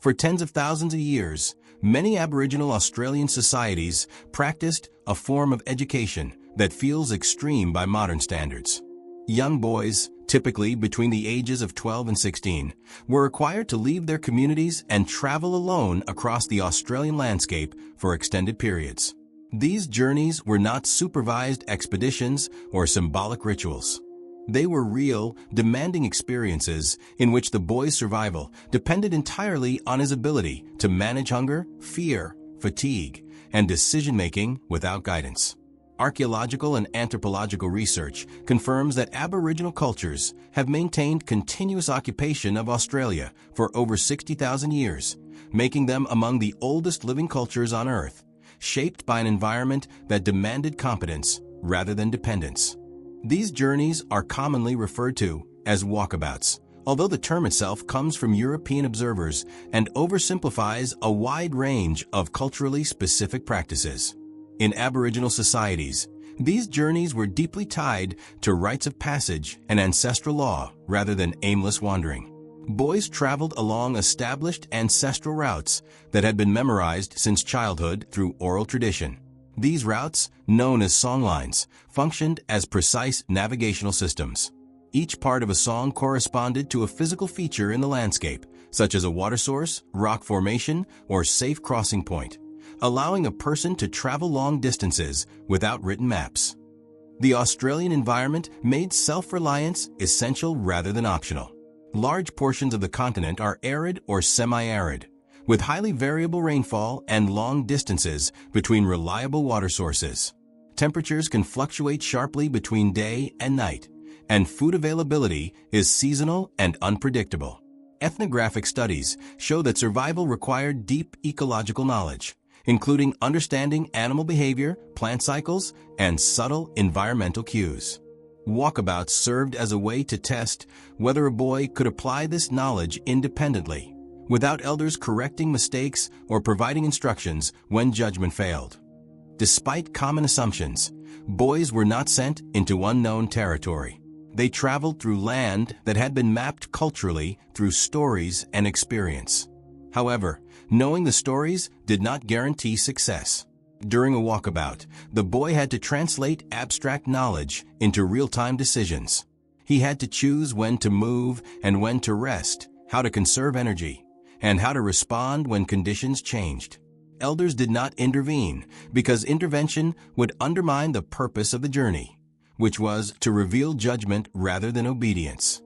For tens of thousands of years, many Aboriginal Australian societies practiced a form of education that feels extreme by modern standards. Young boys, typically between the ages of 12 and 16, were required to leave their communities and travel alone across the Australian landscape for extended periods. These journeys were not supervised expeditions or symbolic rituals. They were real, demanding experiences in which the boy's survival depended entirely on his ability to manage hunger, fear, fatigue, and decision-making without guidance. Archaeological and anthropological research confirms that Aboriginal cultures have maintained continuous occupation of Australia for over 60,000 years, making them among the oldest living cultures on Earth, shaped by an environment that demanded competence rather than dependence. These journeys are commonly referred to as walkabouts, although the term itself comes from European observers and oversimplifies a wide range of culturally specific practices. In Aboriginal societies, these journeys were deeply tied to rites of passage and ancestral law rather than aimless wandering. Boys traveled along established ancestral routes that had been memorized since childhood through oral tradition. These routes, known as songlines, functioned as precise navigational systems. Each part of a song corresponded to a physical feature in the landscape, such as a water source, rock formation, or safe crossing point, allowing a person to travel long distances without written maps. The Australian environment made self-reliance essential rather than optional. Large portions of the continent are arid or semi-arid, with highly variable rainfall and long distances between reliable water sources. Temperatures can fluctuate sharply between day and night, and food availability is seasonal and unpredictable. Ethnographic studies show that survival required deep ecological knowledge, including understanding animal behavior, plant cycles, and subtle environmental cues. Walkabouts served as a way to test whether a boy could apply this knowledge independently, without elders correcting mistakes or providing instructions when judgment failed. Despite common assumptions, boys were not sent into unknown territory. They traveled through land that had been mapped culturally through stories and experience. However, knowing the stories did not guarantee success. During a walkabout, the boy had to translate abstract knowledge into real-time decisions. He had to choose when to move and when to rest, how to conserve energy, and how to respond when conditions changed. Elders did not intervene because intervention would undermine the purpose of the journey, which was to reveal judgment rather than obedience.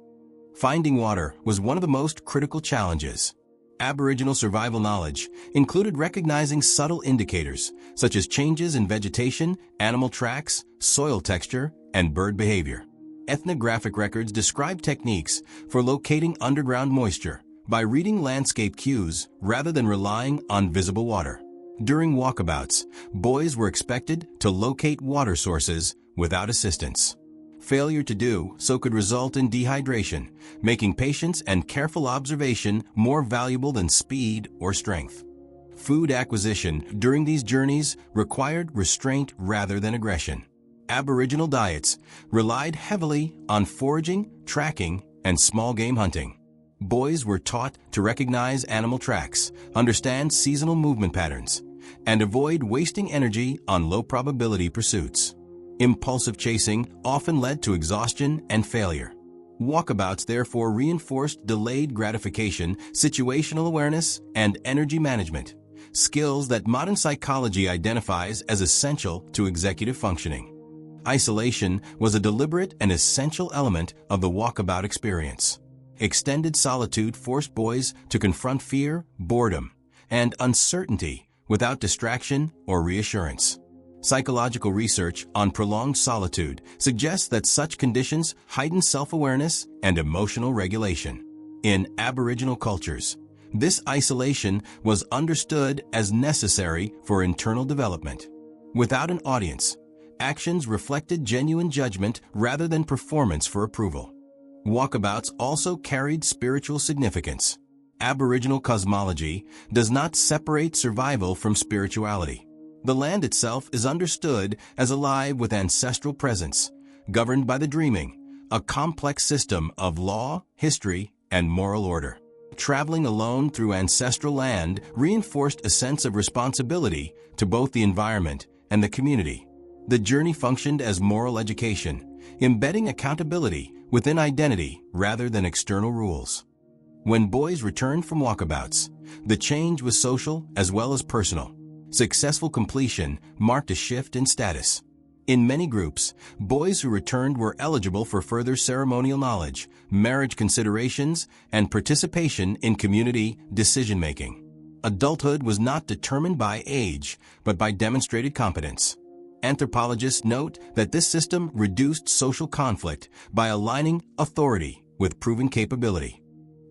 Finding water was one of the most critical challenges. Aboriginal survival knowledge included recognizing subtle indicators such as changes in vegetation, animal tracks, soil texture, and bird behavior. Ethnographic records describe techniques for locating underground moisture by reading landscape cues rather than relying on visible water. During walkabouts, boys were expected to locate water sources without assistance. Failure to do so could result in dehydration, making patience and careful observation more valuable than speed or strength. Food acquisition during these journeys required restraint rather than aggression. Aboriginal diets relied heavily on foraging, tracking, and small game hunting. Boys were taught to recognize animal tracks, understand seasonal movement patterns, and avoid wasting energy on low-probability pursuits. Impulsive chasing often led to exhaustion and failure. Walkabouts therefore reinforced delayed gratification, situational awareness, and energy management, skills that modern psychology identifies as essential to executive functioning. Isolation was a deliberate and essential element of the walkabout experience. Extended solitude forced boys to confront fear, boredom, and uncertainty without distraction or reassurance. Psychological research on prolonged solitude suggests that such conditions heighten self-awareness and emotional regulation. In Aboriginal cultures, this isolation was understood as necessary for internal development. Without an audience, actions reflected genuine judgment rather than performance for approval. Walkabouts also carried spiritual significance. Aboriginal cosmology does not separate survival from spirituality. The land itself is understood as alive with ancestral presence, governed by the dreaming, a complex system of law, history, and moral order. Traveling alone through ancestral land reinforced a sense of responsibility to both the environment and the community. The journey functioned as moral education, embedding accountability within identity rather than external rules. When boys returned from walkabouts, the change was social as well as personal. Successful completion marked a shift in status. In many groups, boys who returned were eligible for further ceremonial knowledge, marriage considerations, and participation in community decision-making. Adulthood was not determined by age, but by demonstrated competence. Anthropologists note that this system reduced social conflict by aligning authority with proven capability.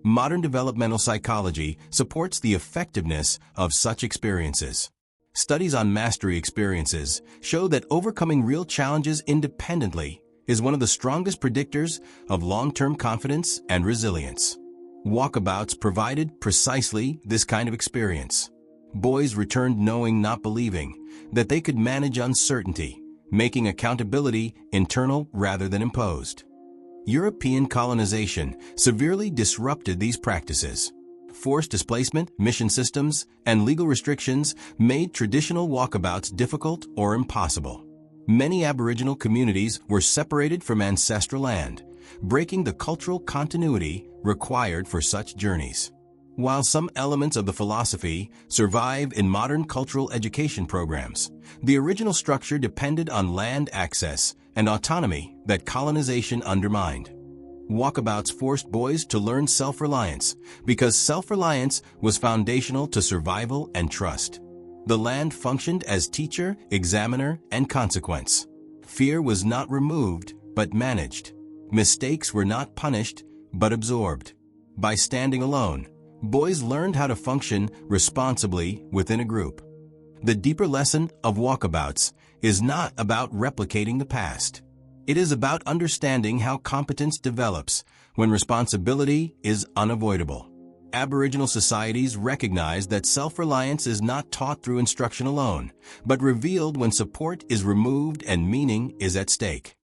Modern developmental psychology supports the effectiveness of such experiences. Studies on mastery experiences show that overcoming real challenges independently is one of the strongest predictors of long-term confidence and resilience. Walkabouts provided precisely this kind of experience. Boys returned knowing, not believing, that they could manage uncertainty, making accountability internal rather than imposed. European colonization severely disrupted these practices. Forced displacement, mission systems, and legal restrictions made traditional walkabouts difficult or impossible. Many Aboriginal communities were separated from ancestral land, breaking the cultural continuity required for such journeys. While some elements of the philosophy survive in modern cultural education programs, the original structure depended on land access and autonomy that colonization undermined. Walkabouts forced boys to learn self-reliance because self-reliance was foundational to survival and trust. The land functioned as teacher, examiner, and consequence. Fear was not removed, but managed. Mistakes were not punished, but absorbed. By standing alone, boys learned how to function responsibly within a group. The deeper lesson of walkabouts is not about replicating the past. It is about understanding how competence develops when responsibility is unavoidable. Aboriginal societies recognize that self-reliance is not taught through instruction alone, but revealed when support is removed and meaning is at stake.